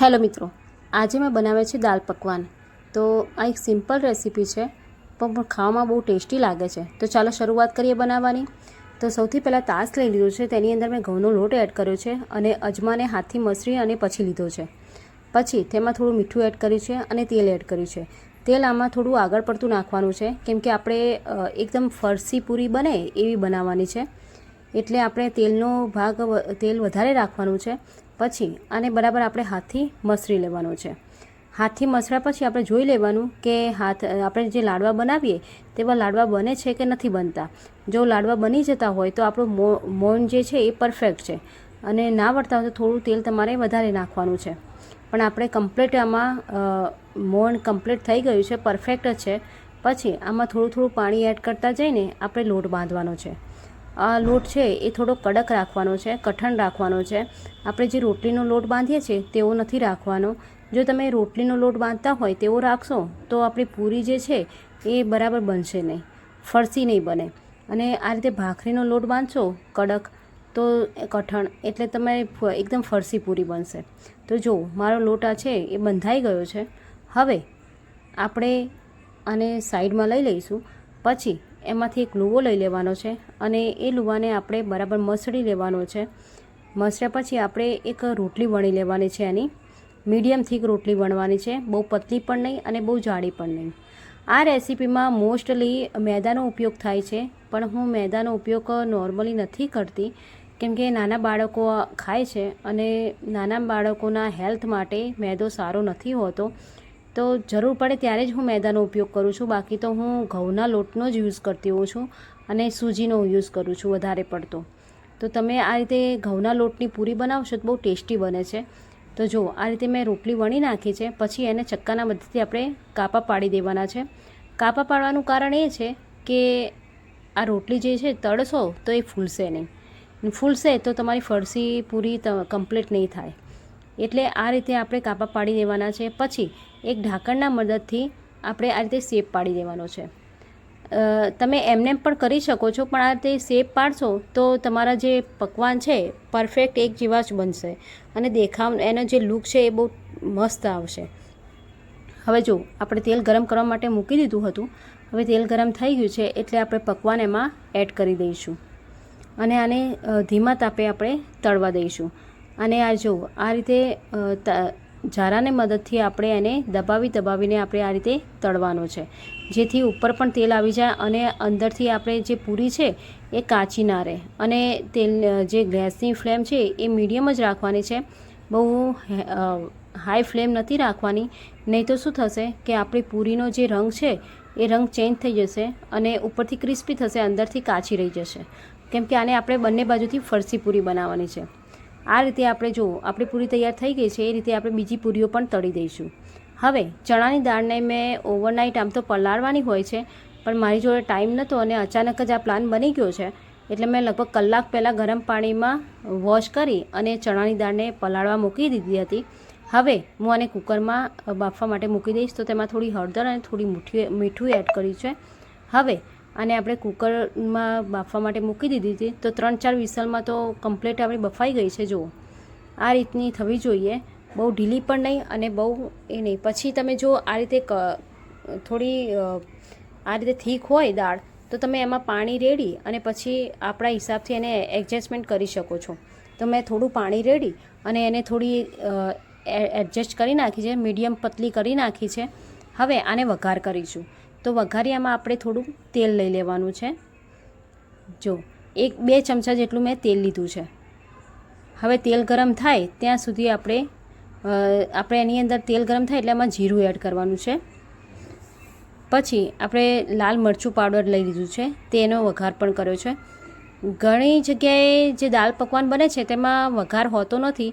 Hello મિત્રો, આજે મેં બનાવ્યા છે દાલ પકવાન। તો આ એક સિમ્પલ રેસીપી છે પણ ખાવામાં બહુ ટેસ્ટી લાગે છે। તો ચાલો શરૂઆત કરીએ બનાવવાની। તો સૌથી પહેલાં તાસ લઈ લીધો છે, તેની અંદર મેં ઘઉંનો લોટ એડ કર્યો છે અને અજમાને હાથથી મસળી અને પછી લીધો છે। પછી તેમાં થોડું મીઠું એડ કર્યું છે અને તેલ એડ કર્યું છે। તેલ આમાં થોડું આગળ પડતું નાખવાનું છે કેમ કે આપણે એકદમ ફરસી પૂરી બને એવી બનાવવાની છે, એટલે આપણે તેલનો ભાગ તેલ વધારે રાખવાનું છે। પછી આને બરાબર આપણે હાથથી મસળી લેવાનો છે। હાથથી મસળ્યા પછી આપણે જોઈ લેવાનું કે આપણે જે લાડવા બનાવીએ તેવા લાડવા બને છે કે નથી બનતા। જો લાડવા બની જતા હોય તો આપણું મોણ જે છે એ પરફેક્ટ છે, અને ના વળતા હોય તો થોડું તેલ તમારે વધારે નાખવાનું છે। પણ આપણે કમ્પ્લીટ આમાં મોણ કમ્પ્લીટ થઈ ગયું છે, પરફેક્ટ જ છે। પછી આમાં થોડું થોડું પાણી એડ કરતા જઈને આપણે લોટ બાંધવાનો છે। આ લોટ છે એ થોડો કડક રાખવાનો છે, કઠણ રાખવાનો છે। આપણે જે રોટલીનો લોટ બાંધીએ છીએ તેવો નથી રાખવાનો। જો તમે રોટલીનો લોટ બાંધતા હોય તેવો રાખશો તો આપણી પૂરી જે છે એ બરાબર બનશે નહીં, ફરસી નહીં બને। અને આ રીતે ભાખરીનો લોટ બાંધશો કડક તો કઠણ, એટલે તમે એકદમ ફરસી પૂરી બનશે। તો જો મારો લોટ આ છે એ બંધાઈ ગયો છે। હવે આપણે આને સાઈડમાં લઈ લઈશું। પછી એમાંથી એક લુવો લઈ લેવાનો છે અને એ લુવાને આપણે બરાબર મસળી લેવાનો છે। મસળ્યા પછી આપણે એક રોટલી વણી લેવાની છે, એની મીડિયમ થીક રોટલી વણવાની છે, બહુ પતલી પણ નહીં અને બહુ જાડી પણ નહીં। આ રેસીપીમાં મોસ્ટલી મેદાનો ઉપયોગ થાય છે, પણ હું મેદાનો ઉપયોગ નોર્મલી નથી કરતી કેમ કે નાના બાળકો ખાય છે અને નાના બાળકોના હેલ્થ માટે મેદો સારો નથી હોતો। તો જરૂર પડે ત્યારે જ હું મેદાનો ઉપયોગ કરું છું, બાકી તો હું ઘઉંના લોટનો જ યુઝ કરતી હોઉં છું અને સૂજીનો યુઝ કરું છું વધારે પડતો। તો તમે આ રીતે ઘઉંના લોટની પૂરી બનાવશો તો બહુ ટેસ્ટી બને છે। તો જો આ રીતે મેં રોટલી વણી નાખી છે। પછી એને ચક્કાના મદદથી આપણે કાપા પાડી દેવાના છે। કાપા પાડવાનું કારણ એ છે કે આ રોટલી જે છે તળશો તો એ ફૂલશે નહીં, ફૂલશે તો તમારી ફરસી પૂરી કમ્પ્લીટ નહીં થાય, એટલે આ રીતે આપણે કાપા પાડી દેવાના છે। પછી એક ઢાંકણના મદદથી આપણે આ રીતે શેપ પાડી દેવાનો છે। તમે એમને પણ કરી શકો છો, પણ આ રીતે શેપ પાડશો તો તમારા જે પકવાન છે પરફેક્ટ એક જેવા જ બનશે અને દેખાવ એનો જે લુક છે એ બહુ મસ્ત આવશે। હવે જો આપણે તેલ ગરમ કરવા માટે મૂકી દીધું હતું, હવે તેલ ગરમ થઈ ગયું છે એટલે આપણે પકવાન એમાં એડ કરી દઈશું અને આને ધીમા તાપે આપણે તળવા દઈશું। અને આ જો આ રીતે ઝારાને મદદથી આપણે એને દબાવીને આપણે આ રીતે તળવાનો છે, જેથી ઉપર પણ તેલ આવી જાય અને અંદરથી આપણે જે પૂરી છે એ કાચી ના રહે। અને તેલ જે ગેસની ફ્લેમ છે એ મીડિયમ જ રાખવાની છે, બહુ હાઈ ફ્લેમ નથી રાખવાની, નહીં તો શું થશે કે આપણી પૂરીનો જે રંગ છે એ રંગ ચેન્જ થઈ જશે અને ઉપરથી ક્રિસ્પી થશે, અંદરથી કાચી રહી જશે, કેમ કે આને આપણે બંને બાજુથી ફરસી પૂરી બનાવવાની છે। આ રીતે આપણે જો આપણી પૂરી તૈયાર થઈ ગઈ છે એ રીતે આપણે બીજી પૂરીઓ પણ તળી દઈશું। હવે ચણાની દાળને મેં ઓવરનાઇટ આમ તો પલાળવાની હોય છે, પણ મારી જોડે ટાઈમ નહોતો અને અચાનક જ આ પ્લાન બની ગયો છે, એટલે મેં લગભગ કલાક પહેલાં ગરમ પાણીમાં વોશ કરી અને ચણાની દાળને પલાળવા મૂકી દીધી હતી। હવે હું આને કુકરમાં બાફવા માટે મૂકી દઈશ। તો તેમાં થોડી હળદર અને થોડી મીઠું એડ કર્યું છે। હવે આને આપણે કુકરમાં બાફવા માટે મૂકી દીધી હતી, તો 3-4 વિસલમાં તો કમ્પ્લીટ આપણી બફાઈ ગઈ છે। જુઓ આ રીતની થવી જોઈએ, બહુ ઢીલી પણ નહીં અને બહુ એ નહીં। પછી તમે જો આ રીતે થોડી આ રીતે થીક હોય દાળ તો તમે એમાં પાણી રેડી અને પછી આપણા હિસાબથી એને એડજસ્ટમેન્ટ કરી શકો છો। તો મેં થોડું પાણી રેડી અને એને થોડી એડજસ્ટ કરી નાખી છે, મીડિયમ પતલી કરી નાખી છે। હવે આને વઘાર કરીશું। તો વઘારિયામાં આપણે થોડું તેલ લઈ લેવાનું છે। જો 1-2 ચમચા જેટલું મેં તેલ લીધું છે। હવે તેલ ગરમ થાય ત્યાં સુધી આપણે એની અંદર તેલ ગરમ થાય એટલે એમાં જીરું એડ કરવાનું છે। પછી આપણે લાલ મરચું પાવડર લઈ લીધું છે, તેનો વઘાર પણ કર્યો છે। ઘણી જગ્યાએ જે દાળ પકવાન બને છે તેમાં વઘાર હોતો નથી,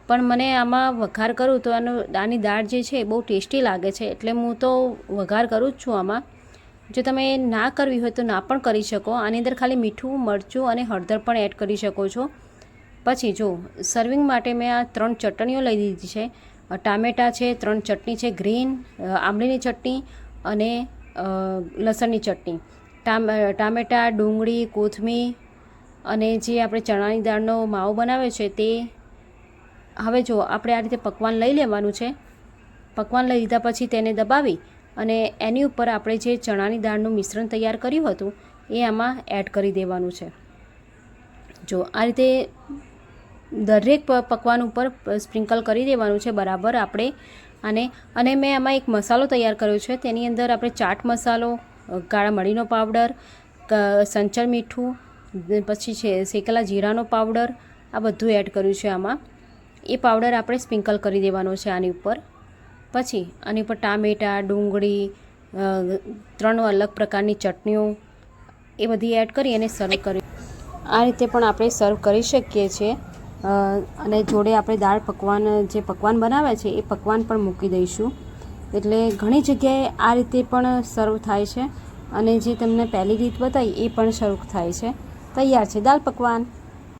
પણ મને આમાં વઘાર કરું તો આની દાળ જે છે બહુ ટેસ્ટી લાગે છે, એટલે હું તો વઘાર કરું જ છું આમાં। જો તમે ના કરવી હોય તો ના પણ કરી શકો, આની અંદર ખાલી મીઠું, મરચું અને હળદર પણ એડ કરી શકો છો। પછી જો સર્વિંગ માટે મેં આ 3 ચટણીઓ લઈ લીધી છે। ટામેટાં છે, 3 ચટણી છે, ગ્રીન આંબલીની ચટણી અને લસણની ચટણી, ટામેટાં, ડુંગળી, કોથમીર અને જે આપણે ચણાની દાળનો માવો બનાવ્યો છે તે, હવે જો આપણે આ રીતે પકવાન લઈ લેવાનું છે. પકવાન લઈ લીધા પછી તેને દબાવી અને એની ઉપર આપણે જે ચણાની દાળનું મિશ્રણ તૈયાર કર્યું હતું એ આમાં એડ કરી દેવાનું છે. જો આ રીતે દરેક પકવાન ઉપર સ્પ્રિંકલ કરી દેવાનું છે બરાબર આપણે. અને મેં આમાં એક મસાલો તૈયાર કર્યો છે. તેની અંદર આપણે ચાટ મસાલો, કાળા મરીનો પાવડર, સંચળ મીઠું, પછી છે શેકેલા જીરાનો પાવડર, આ બધું એડ કર્યું છે આમાં. એ પાવડર આપણે સ્પ્રિંકલ કરી દેવાનો છે આની ઉપર. પછી આની ઉપર ટામેટાં, ડુંગળી, 3 અલગ પ્રકારની ચટણીઓ એ બધી એડ કરી અને સર્વ કરી. આ રીતે પણ આપણે સર્વ કરી શકીએ છીએ. અને જોડે આપણે દાળ પકવાન જે પકવાન બનાવે છે એ પકવાન પણ મૂકી દઈશું. એટલે ઘણી જગ્યાએ આ રીતે પણ સર્વ થાય છે અને જે તમને પહેલી રીત બતાવી એ પણ સર્વ થાય છે. તૈયાર છે દાળ પકવાન.